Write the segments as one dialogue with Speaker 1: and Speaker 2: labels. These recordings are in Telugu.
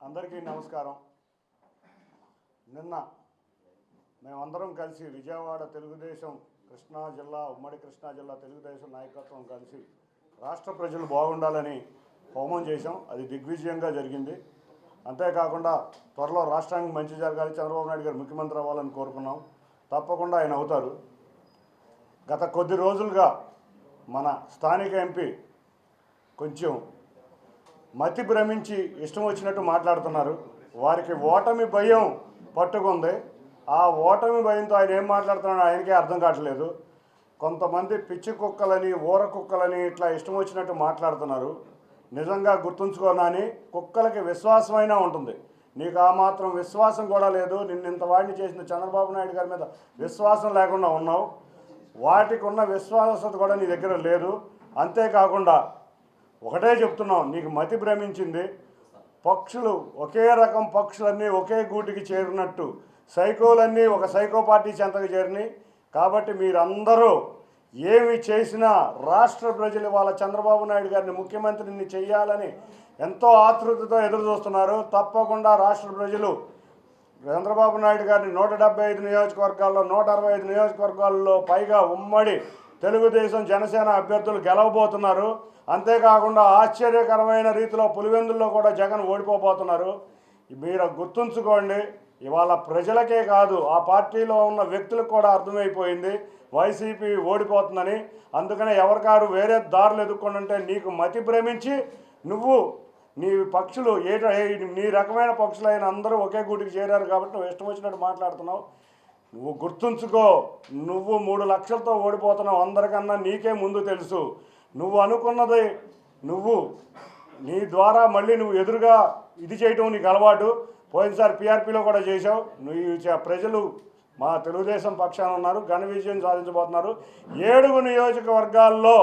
Speaker 1: అందరికీ నమస్కారం. నిన్న మేమందరం కలిసి విజయవాడ తెలుగుదేశం కృష్ణా జిల్లా ఉమ్మడి కృష్ణా జిల్లా తెలుగుదేశం నాయకత్వం కలిసి రాష్ట్ర ప్రజలు బాగుండాలని హోమం చేశాం. అది దిగ్విజయంగా జరిగింది. అంతేకాకుండా త్వరలో రాష్ట్రానికి మంచి జరగాలి, చంద్రబాబు నాయుడు గారు ముఖ్యమంత్రి అవ్వాలని కోరుకున్నాం. తప్పకుండా ఆయన అవుతారు. గత కొద్ది రోజులుగా మన స్థానిక ఎంపీ కొంచెం మతి భ్రమించి ఇష్టం వచ్చినట్టు మాట్లాడుతున్నారు. వారికి ఓటమి భయం పట్టుకుంది. ఆ ఓటమి భయంతో ఆయన ఏం మాట్లాడుతున్నాడో ఆయనకే అర్థం కావట్లేదు. కొంతమంది పిచ్చి కుక్కలని ఊర కుక్కలని ఇట్లా ఇష్టం వచ్చినట్టు మాట్లాడుతున్నారు. నిజంగా గుర్తుంచుకోనని కుక్కలకి విశ్వాసమైనా ఉంటుంది, నీకు ఆ మాత్రం విశ్వాసం కూడా లేదు. నిన్నింత వాడిని చేసిన చంద్రబాబు నాయుడు గారి మీద విశ్వాసం లేకుండా ఉన్నావు. వాటికి ఉన్న విశ్వాసత కూడా నీ దగ్గర లేదు. అంతేకాకుండా ఒకటే చెప్తున్నాం, నీకు మతి భ్రమించింది. పక్షులు ఒకే రకం పక్షులన్నీ ఒకే గూటికి చేరినట్టు సైకోలన్నీ ఒక సైకో పార్టీ చెంతకు చేరినాయి. కాబట్టి మీరందరూ ఏమి చేసినా రాష్ట్ర ప్రజలు వాళ్ళ చంద్రబాబు నాయుడు గారిని ముఖ్యమంత్రిని చేయాలని ఎంతో ఆతృతతో ఎదురు చూస్తున్నారు. తప్పకుండా రాష్ట్ర ప్రజలు చంద్రబాబు నాయుడు గారిని 175 నియోజకవర్గాల్లో 165 నియోజకవర్గాల్లో పైగా ఉమ్మడి తెలుగుదేశం జనసేన అభ్యర్థులు గెలవబోతున్నారు. అంతేకాకుండా ఆశ్చర్యకరమైన రీతిలో పులివెందుల్లో కూడా జగన్ ఓడిపోబోతున్నారు. మీరు గుర్తుంచుకోండి, ఇవాళ ప్రజలకే కాదు ఆ పార్టీలో ఉన్న వ్యక్తులకు కూడా అర్థమైపోయింది వైసీపీ ఓడిపోతుందని. అందుకనే ఎవరికారు వేరే దారులు ఎదుర్కొంటుంటే నీకు మతి భ్రమించి నువ్వు నీ పక్షులు నీ రకమైన పక్షులైన అందరూ ఒకే గూటికి చేరారు కాబట్టి నువ్వు ఇష్టం వచ్చినట్టు మాట్లాడుతున్నావు. నువ్వు గుర్తుంచుకో, నువ్వు 3 లక్షలతో ఓడిపోతున్నావు. అందరికన్నా నీకే ముందు తెలుసు. నువ్వు అనుకున్నది నువ్వు నీ ద్వారా మళ్ళీ నువ్వు ఎదురుగా ఇది చేయటం నీకు అలవాటు. పోయినసారి పీఆర్పీలో కూడా చేశావు. నువ్వు ప్రజలు మా తెలుగుదేశం పక్షాన ఉన్నారు, ఘన విజయం సాధించబోతున్నారు. 7 నియోజకవర్గాల్లో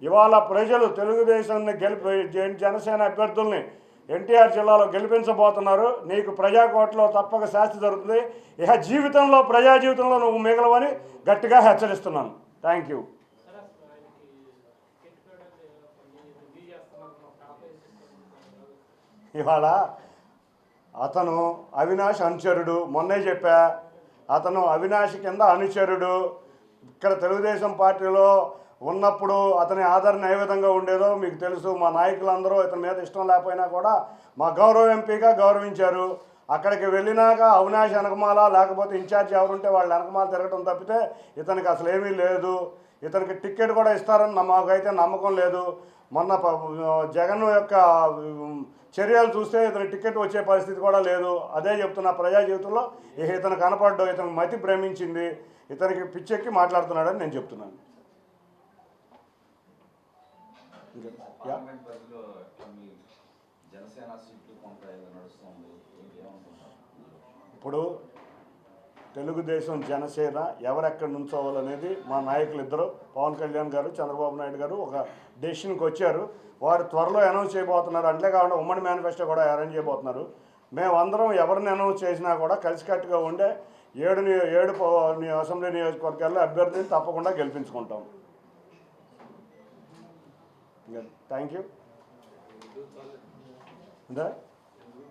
Speaker 1: ఇవాళ ప్రజలు తెలుగుదేశాన్ని జనసేన అభ్యర్థుల్ని ఎన్టీఆర్ జిల్లాలో గెలిపించబోతున్నారు. నీకు ప్రజాకోటలో తప్పక శాస్తి జరుగుతుంది. ఇక జీవితంలో ప్రజా జీవితంలో నువ్వు మిగలవని గట్టిగా హెచ్చరిస్తున్నాను. Thank you. ఇవాళ అతను అవినాష్ అనుచరుడు. మొన్నే చెప్పా, అతను అవినాష్ కింద అనుచరుడు. ఇక్కడ తెలుగుదేశం పార్టీలో ఉన్నప్పుడు అతని ఆదరణ ఏ విధంగా ఉండేదో మీకు తెలుసు. మా నాయకులందరూ ఇతని మీద ఇష్టం లేకపోయినా కూడా మా గౌరవ ఎంపీగా గౌరవించారు. అక్కడికి వెళ్ళినాక అవినాష్ వెనకమాల లేకపోతే ఇన్ఛార్జ్ ఎవరుంటే వాళ్ళు వెనకమాల తిరగటం తప్పితే ఇతనికి అసలు ఏమీ లేదు. ఇతనికి టికెట్ కూడా ఇస్తారని మాకైతే నమ్మకం లేదు. మొన్న జగన్ యొక్క చర్యలు చూస్తే ఇతని టికెట్ వచ్చే పరిస్థితి కూడా లేదు. అదే చెప్తున్నా, ప్రజా జీవితంలో ఇతను కనపడ్డు, ఇతనికి మతి భ్రమించింది, ఇతనికి పిచ్చెక్కి మాట్లాడుతున్నాడని నేను చెప్తున్నాను. ఇప్పుడు తెలుగుదేశం జనసేన ఎవరెక్కడ నుంచోవాలనేది మా నాయకులు ఇద్దరు, పవన్ కళ్యాణ్ గారు చంద్రబాబు నాయుడు గారు ఒక డెసిషన్కి వచ్చారు. వారు త్వరలో అనౌన్స్ చేయబోతున్నారు. అంతేకాకుండా ఉమ్మడి మేనిఫెస్టో కూడా అరేంజ్ చేయబోతున్నారు. మేమందరం ఎవరిని అనౌన్స్ చేసినా కూడా కలిసికట్టుగా ఉండే 7 అసెంబ్లీ నియోజకవర్గాల్లో అభ్యర్థిని తప్పకుండా గెలిపించుకుంటాం. Thank you.